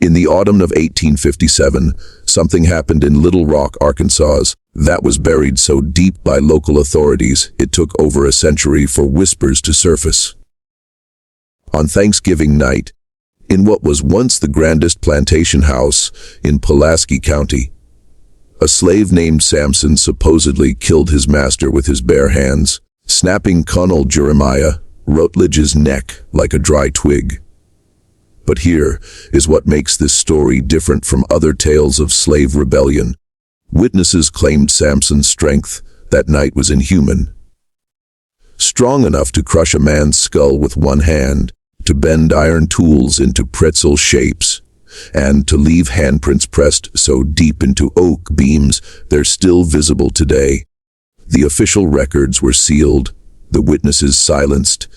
In the autumn of 1857, something happened in Little Rock, Arkansas, that was buried so deep by local authorities it took over a century for whispers to surface. On Thanksgiving night, in what was once the grandest plantation house in Pulaski County, a slave named Samson supposedly killed his master with his bare hands, snapping Colonel Jeremiah Rutledge's neck like a dry twig. But here is what makes this story different from other tales of slave rebellion. Witnesses claimed Samson's strength that night was inhuman. Strong enough to crush a man's skull with one hand, to bend iron tools into pretzel shapes, and to leave handprints pressed so deep into oak beams they're still visible today. The official records were sealed, the witnesses silenced,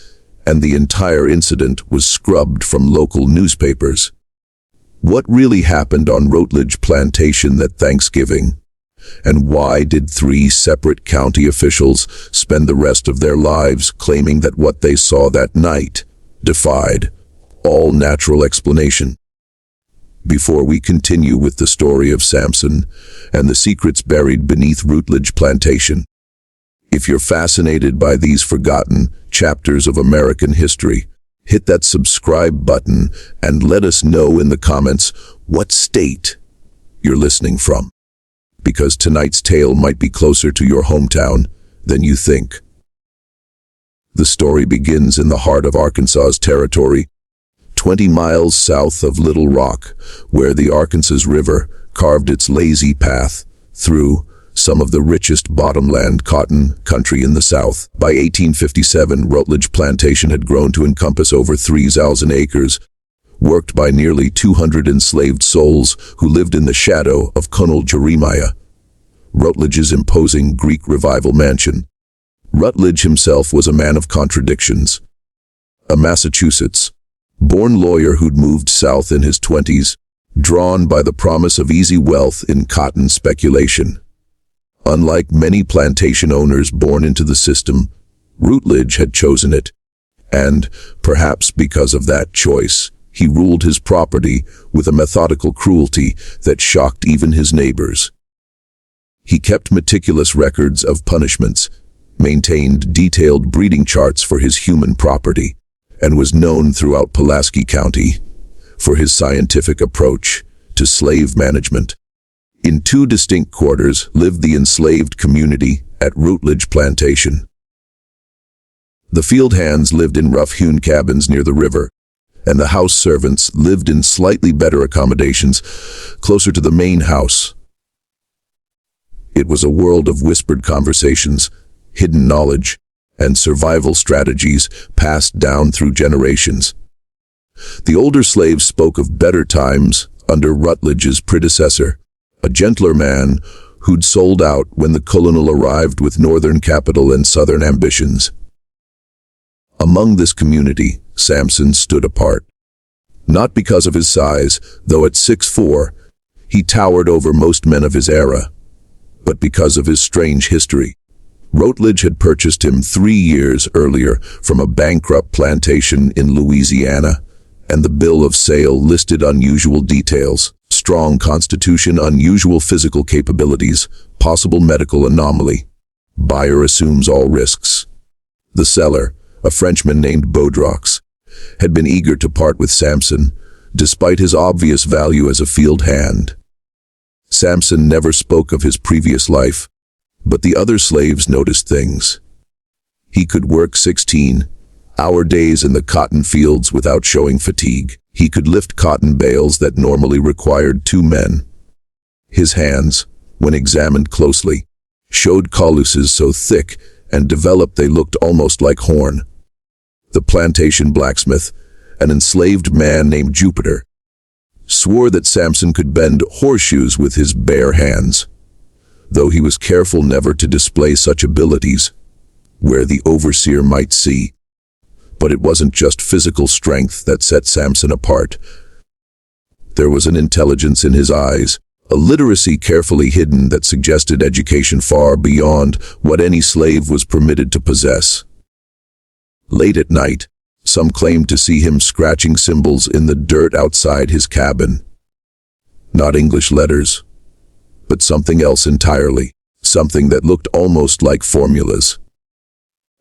and the entire incident was scrubbed from local newspapers. What really happened on Rutledge Plantation that Thanksgiving? And why did 3 separate county officials spend the rest of their lives claiming that what they saw that night defied all natural explanation? Before we continue with the story of Samson and the secrets buried beneath Rutledge Plantation, if you're fascinated by these forgotten chapters of American history, hit that subscribe button and let us know in the comments what state you're listening from, because tonight's tale might be closer to your hometown than you think. The story begins in the heart of Arkansas Territory, 20 miles south of Little Rock, where the Arkansas River carved its lazy path through some of the richest bottomland cotton country in the South. By 1857, Rutledge Plantation had grown to encompass over 3,000 acres, worked by nearly 200 enslaved souls who lived in the shadow of Colonel Jeremiah Rutledge's imposing Greek Revival mansion. Rutledge himself was a man of contradictions. A Massachusetts-born lawyer who'd moved south in his 20s, drawn by the promise of easy wealth in cotton speculation. Unlike many plantation owners born into the system, Rutledge had chosen it, and, perhaps because of that choice, he ruled his property with a methodical cruelty that shocked even his neighbors. He kept meticulous records of punishments, maintained detailed breeding charts for his human property, and was known throughout Pulaski County for his scientific approach to slave management. In 2 distinct quarters lived the enslaved community at Rutledge Plantation. The field hands lived in rough-hewn cabins near the river, and the house servants lived in slightly better accommodations closer to the main house. It was a world of whispered conversations, hidden knowledge, and survival strategies passed down through generations. The older slaves spoke of better times under Rutledge's predecessor, a gentler man who'd sold out when the colonel arrived with northern capital and southern ambitions. Among this community, Samson stood apart. Not because of his size, though at 6'4", he towered over most men of his era, but because of his strange history. Rutledge had purchased him 3 years earlier from a bankrupt plantation in Louisiana, and the bill of sale listed unusual details: strong constitution, unusual physical capabilities, possible medical anomaly. Buyer assumes all risks. The seller, a Frenchman named Baudrox, had been eager to part with Samson, despite his obvious value as a field hand. Samson never spoke of his previous life, but the other slaves noticed things. He could work 16-hour days in the cotton fields without showing fatigue. He could lift cotton bales that normally required 2 men. His hands, when examined closely, showed calluses so thick and developed they looked almost like horn. The plantation blacksmith, an enslaved man named Jupiter, swore that Samson could bend horseshoes with his bare hands, though he was careful never to display such abilities where the overseer might see. But it wasn't just physical strength that set Samson apart. There was an intelligence in his eyes, a literacy carefully hidden that suggested education far beyond what any slave was permitted to possess. Late at night, some claimed to see him scratching cymbals in the dirt outside his cabin. Not English letters, but something else entirely, something that looked almost like formulas.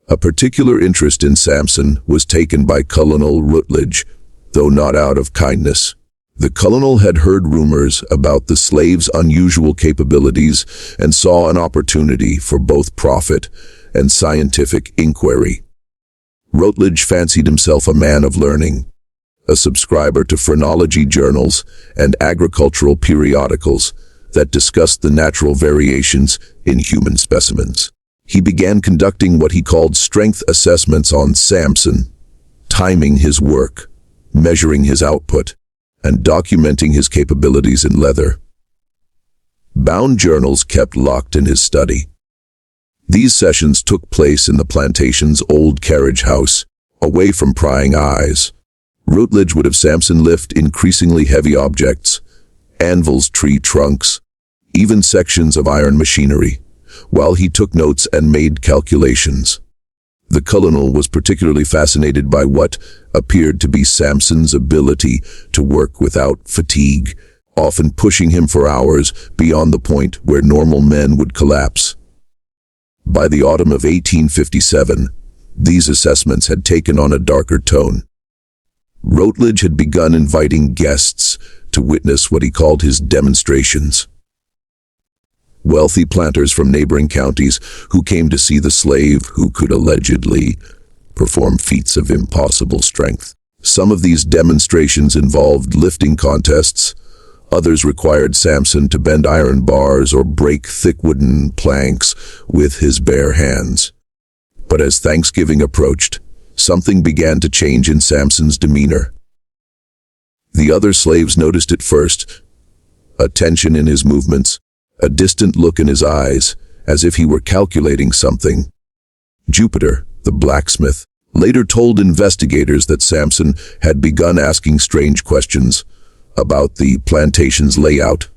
A particular interest in Samson was taken by Colonel Rutledge, though not out of kindness. The colonel had heard rumors about the slave's unusual capabilities and saw an opportunity for both profit and scientific inquiry. Rutledge fancied himself a man of learning, a subscriber to phrenology journals and agricultural periodicals that discussed the natural variations in human specimens. He began conducting what he called strength assessments on Samson, timing his work, measuring his output, and documenting his capabilities in leather. Bound journals kept locked in his study. These sessions took place in the plantation's old carriage house, away from prying eyes. Rutledge would have Samson lift increasingly heavy objects, anvils, tree trunks, even sections of iron machinery, while he took notes and made calculations. The colonel was particularly fascinated by what appeared to be Samson's ability to work without fatigue, often pushing him for hours beyond the point where normal men would collapse. By the autumn of 1857, these assessments had taken on a darker tone. Rutledge had begun inviting guests to witness what he called his demonstrations. Wealthy planters from neighboring counties who came to see the slave who could allegedly perform feats of impossible strength. Some of these demonstrations involved lifting contests. Others required Samson to bend iron bars or break thick wooden planks with his bare hands. But as Thanksgiving approached, something began to change in Samson's demeanor. The other slaves noticed it first, a tension in his movements, a distant look in his eyes, as if he were calculating something. Jupiter, the blacksmith, later told investigators that Samson had begun asking strange questions about the plantation's layout,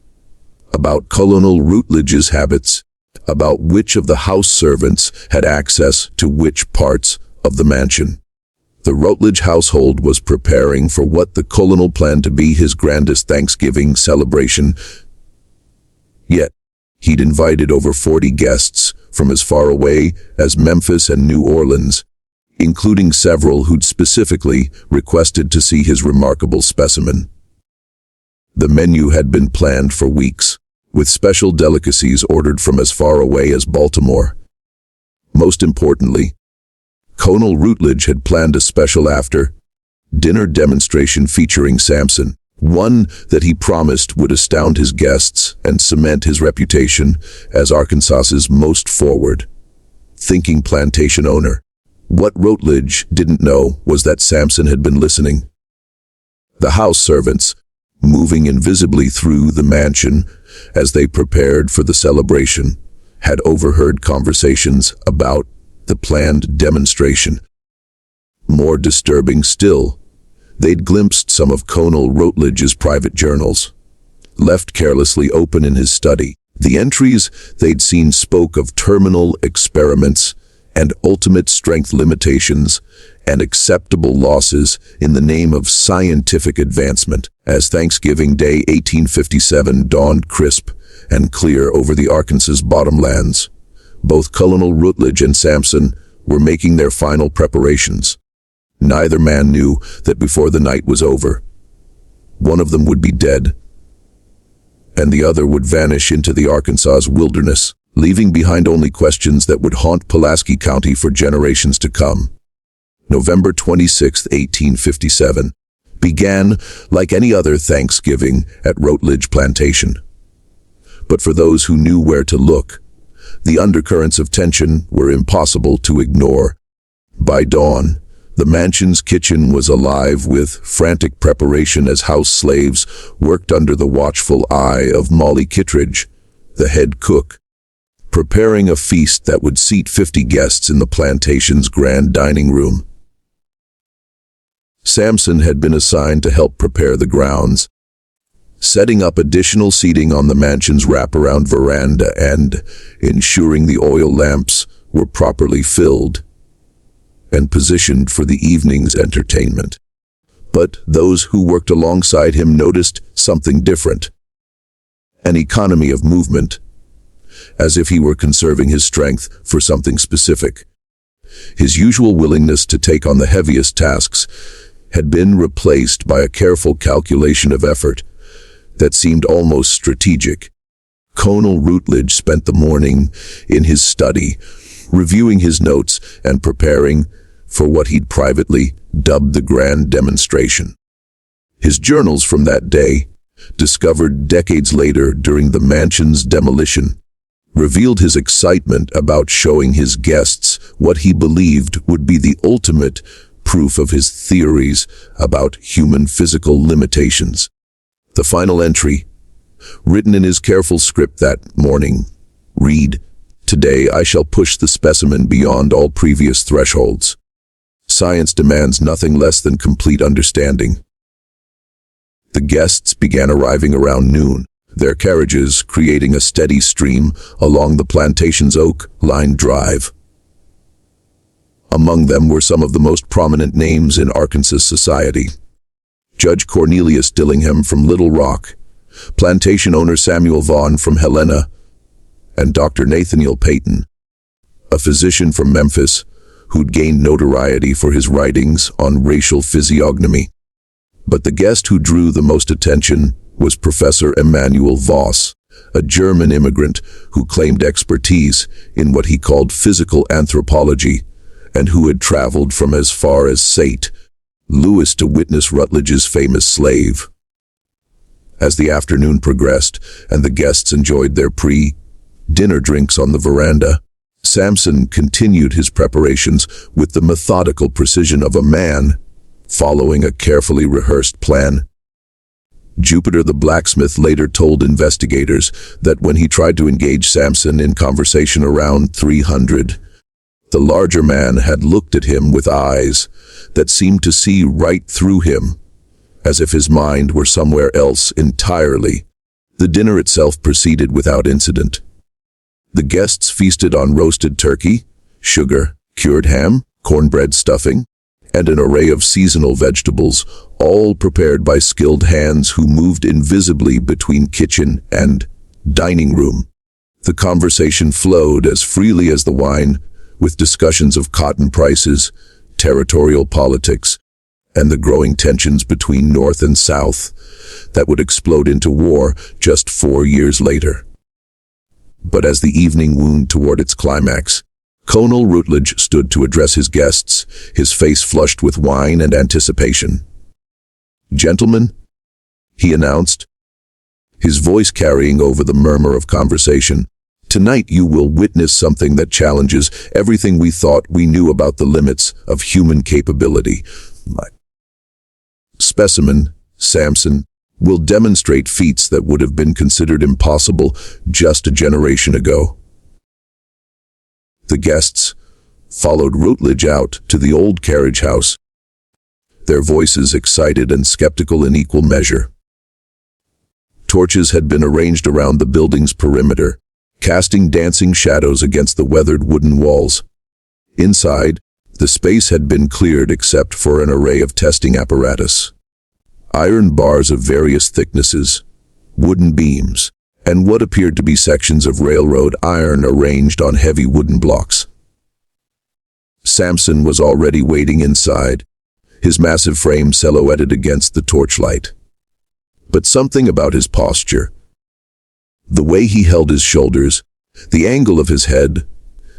about Colonel Rutledge's habits, about which of the house servants had access to which parts of the mansion. The Rutledge household was preparing for what the colonel planned to be his grandest Thanksgiving celebration. Yet, he'd invited over 40 guests from as far away as Memphis and New Orleans, including several who'd specifically requested to see his remarkable specimen. The menu had been planned for weeks, with special delicacies ordered from as far away as Baltimore. Most importantly, Colonel Rutledge had planned a special after-dinner demonstration featuring Samson, one that he promised would astound his guests and cement his reputation as Arkansas's most forward-thinking plantation owner. What Rutledge didn't know was that Samson had been listening. The house servants, moving invisibly through the mansion as they prepared for the celebration, had overheard conversations about the planned demonstration. More disturbing still, they'd glimpsed some of Colonel Rutledge's private journals, left carelessly open in his study. The entries they'd seen spoke of terminal experiments and ultimate strength limitations and acceptable losses in the name of scientific advancement. As Thanksgiving Day 1857 dawned crisp and clear over the Arkansas bottomlands, both Colonel Rutledge and Samson were making their final preparations. Neither man knew that before the night was over, one of them would be dead, and the other would vanish into the Arkansas wilderness, leaving behind only questions that would haunt Pulaski County for generations to come. November 26, 1857, began like any other Thanksgiving at Rutledge Plantation. But for those who knew where to look, the undercurrents of tension were impossible to ignore. By dawn, the mansion's kitchen was alive with frantic preparation as house slaves worked under the watchful eye of Molly Kittredge, the head cook, preparing a feast that would seat 50 guests in the plantation's grand dining room. Samson had been assigned to help prepare the grounds, setting up additional seating on the mansion's wraparound veranda and ensuring the oil lamps were properly filled and positioned for the evening's entertainment. But those who worked alongside him noticed something different. an economy of movement, as if he were conserving his strength for something specific. His usual willingness to take on the heaviest tasks had been replaced by a careful calculation of effort that seemed almost strategic. Colonel Routledge spent the morning in his study, reviewing his notes and preparing for what he'd privately dubbed the grand demonstration. His journals from that day, discovered decades later during the mansion's demolition, revealed his excitement about showing his guests what he believed would be the ultimate proof of his theories about human physical limitations. The final entry, written in his careful script that morning, read, "Today I shall push the specimen beyond all previous thresholds. Science demands nothing less than complete understanding." The guests began arriving around noon, their carriages creating a steady stream along the plantation's oak-lined drive. Among them were some of the most prominent names in Arkansas society. Judge Cornelius Dillingham from Little Rock, plantation owner Samuel Vaughn from Helena, and Dr. Nathaniel Payton, a physician from Memphis who'd gained notoriety for his writings on racial physiognomy. But the guest who drew the most attention was Professor Emanuel Voss, a German immigrant who claimed expertise in what he called physical anthropology and who had traveled from as far as St. Louis to witness Rutledge's famous slave. As the afternoon progressed and the guests enjoyed their pre-dinner drinks on the veranda, Samson continued his preparations with the methodical precision of a man following a carefully rehearsed plan. Jupiter the blacksmith later told investigators that when he tried to engage Samson in conversation around 300, the larger man had looked at him with eyes that seemed to see right through him, as if his mind were somewhere else entirely. The dinner itself proceeded without incident. The guests feasted on roasted turkey, sugar, cured ham, cornbread stuffing, and an array of seasonal vegetables, all prepared by skilled hands who moved invisibly between kitchen and dining room. The conversation flowed as freely as the wine, with discussions of cotton prices, territorial politics, and the growing tensions between North and South that would explode into war just 4 years later. But as the evening wound toward its climax, Colonel Routledge stood to address his guests, his face flushed with wine and anticipation. "Gentlemen," he announced, his voice carrying over the murmur of conversation, "tonight you will witness something that challenges everything we thought we knew about the limits of human capability. My specimen, Samson, will demonstrate feats that would have been considered impossible just a generation ago." The guests followed Routledge out to the old carriage house, their voices excited and skeptical in equal measure. Torches had been arranged around the building's perimeter, casting dancing shadows against the weathered wooden walls. Inside, the space had been cleared except for an array of testing apparatus. Iron bars of various thicknesses, wooden beams, and what appeared to be sections of railroad iron arranged on heavy wooden blocks. Samson was already waiting inside, his massive frame silhouetted against the torchlight. But something about his posture, the way he held his shoulders, the angle of his head,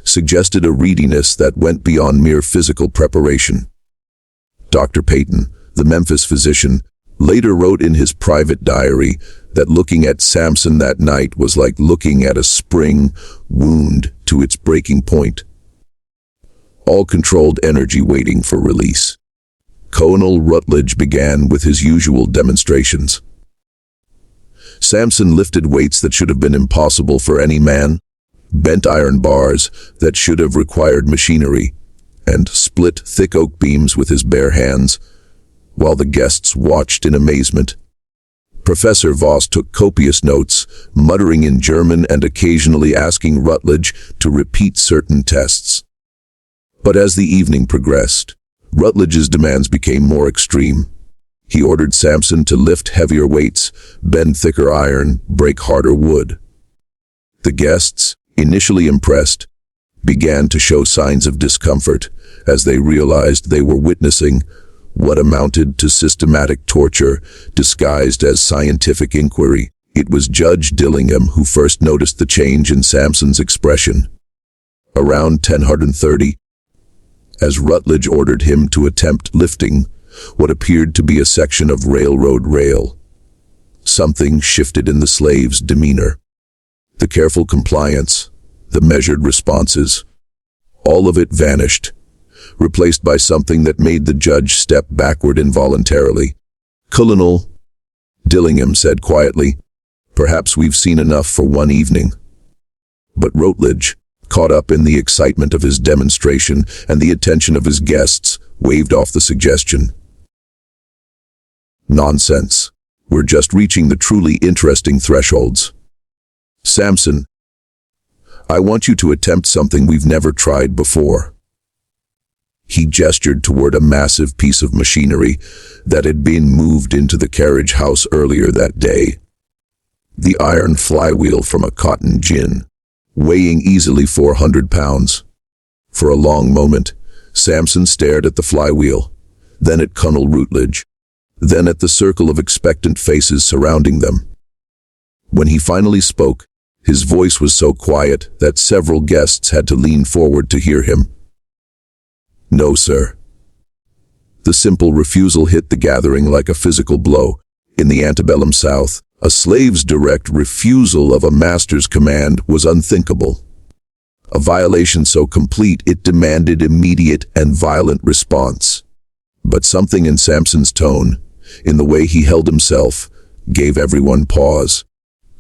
suggested a readiness that went beyond mere physical preparation. Dr. Payton, the Memphis physician, later wrote in his private diary that looking at Samson that night was like looking at a spring wound to its breaking point. All controlled energy waiting for release. Colonel Routledge began with his usual demonstrations. Samson lifted weights that should have been impossible for any man, bent iron bars that should have required machinery, and split thick oak beams with his bare hands, while the guests watched in amazement. Professor Voss took copious notes, muttering in German and occasionally asking Routledge to repeat certain tests. But as the evening progressed, Rutledge's demands became more extreme. He ordered Samson to lift heavier weights, bend thicker iron, break harder wood. The guests, initially impressed, began to show signs of discomfort as they realized they were witnessing what amounted to systematic torture disguised as scientific inquiry. It was Judge Dillingham who first noticed the change in Samson's expression. Around 10:30, as Rutledge ordered him to attempt lifting what appeared to be a section of railroad rail, something shifted in the slave's demeanor. The careful compliance, the measured responses, all of it vanished, replaced by something that made the judge step backward involuntarily. "Colonel," Dillingham said quietly, "perhaps we've seen enough for one evening." But Rutledge, caught up in the excitement of his demonstration and the attention of his guests, waved off the suggestion. "Nonsense. We're just reaching the truly interesting thresholds. Samson, I want you to attempt something we've never tried before." He gestured toward a massive piece of machinery that had been moved into the carriage house earlier that day. The iron flywheel from a cotton gin, weighing easily 400 pounds. For a long moment, Samson stared at the flywheel, then at Colonel Rutledge, then at the circle of expectant faces surrounding them. When he finally spoke, his voice was so quiet that several guests had to lean forward to hear him. "No, sir." The simple refusal hit the gathering like a physical blow. In the antebellum South, a slave's direct refusal of a master's command was unthinkable. A violation so complete it demanded immediate and violent response. But something in Samson's tone, in the way he held himself, gave everyone pause.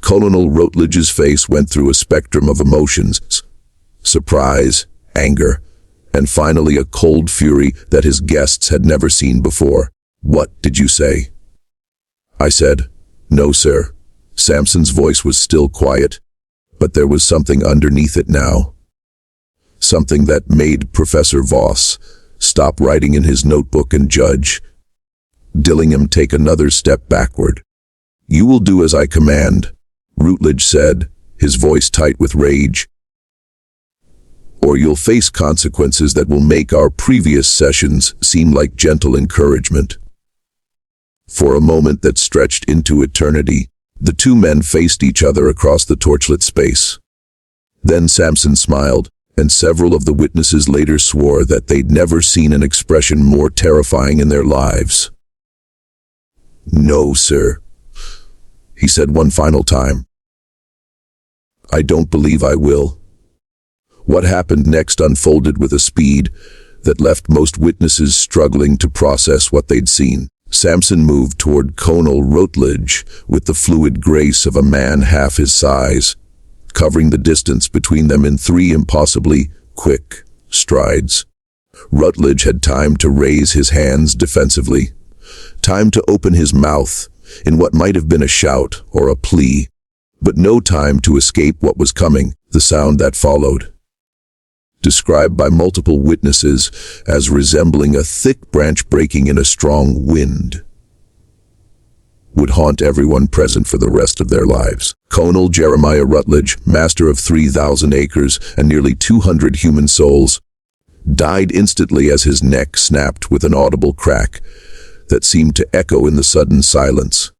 Colonel Rutledge's face went through a spectrum of emotions: surprise, anger, and finally a cold fury that his guests had never seen before. "What did you say?" I said, "No, sir." Samson's voice was still quiet, but there was something underneath it now. Something that made Professor Voss stop writing in his notebook and Judge Dillingham take another step backward. "You will do as I command," Rutledge said, his voice tight with rage, "or you'll face consequences that will make our previous sessions seem like gentle encouragement." For a moment that stretched into eternity, the two men faced each other across the torchlit space. Then Samson smiled, and several of the witnesses later swore that they'd never seen an expression more terrifying in their lives. "No, sir," he said one final time. "I don't believe I will." What happened next unfolded with a speed that left most witnesses struggling to process what they'd seen. Samson moved toward Colonel Rutledge with the fluid grace of a man half his size, covering the distance between them in 3 impossibly quick strides. Rutledge had time to raise his hands defensively, time to open his mouth in what might have been a shout or a plea, but no time to escape what was coming, the sound that followed. Described by multiple witnesses as resembling a thick branch breaking in a strong wind, would haunt everyone present for the rest of their lives. Colonel Jeremiah Rutledge, master of 3,000 acres and nearly 200 human souls, died instantly as his neck snapped with an audible crack that seemed to echo in the sudden silence.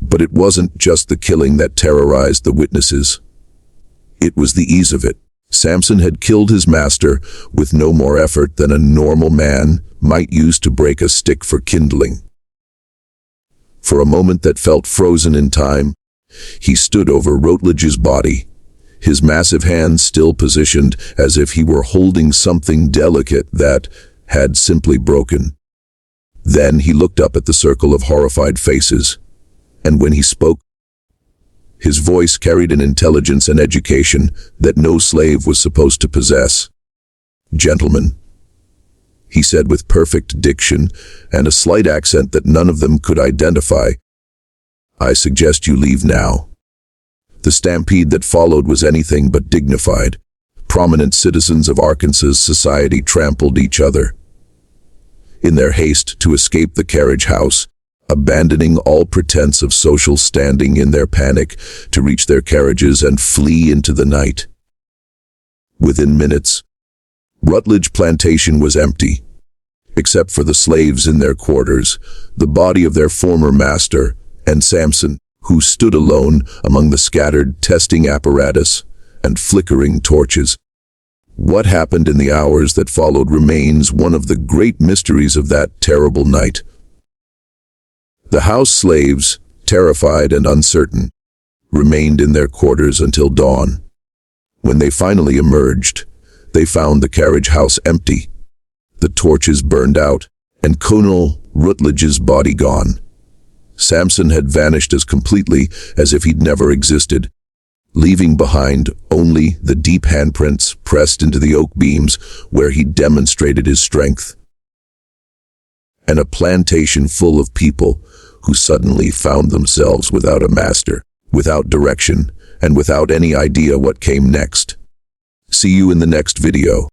But it wasn't just the killing that terrorized the witnesses. It was the ease of it. Samson had killed his master with no more effort than a normal man might use to break a stick for kindling. For a moment that felt frozen in time, he stood over Rutledge's body, his massive hands still positioned as if he were holding something delicate that had simply broken. Then he looked up at the circle of horrified faces, and when he spoke, his voice carried an intelligence and education that no slave was supposed to possess. "Gentlemen," he said with perfect diction and a slight accent that none of them could identify, "I suggest you leave now." The stampede that followed was anything but dignified. Prominent citizens of Arkansas society trampled each other. in their haste to escape the carriage house, abandoning all pretense of social standing in their panic to reach their carriages and flee into the night. Within minutes, Rutledge Plantation was empty. Except for the slaves in their quarters, the body of their former master, and Samson, who stood alone among the scattered testing apparatus and flickering torches. What happened in the hours that followed remains one of the great mysteries of that terrible night. The house slaves, terrified and uncertain, remained in their quarters until dawn. When they finally emerged, they found the carriage house empty, the torches burned out, and Colonel Rutledge's body gone. Samson had vanished as completely as if he'd never existed, leaving behind only the deep handprints pressed into the oak beams where he demonstrated his strength. And a plantation full of people who suddenly found themselves without a master, without direction, and without any idea what came next. See you in the next video.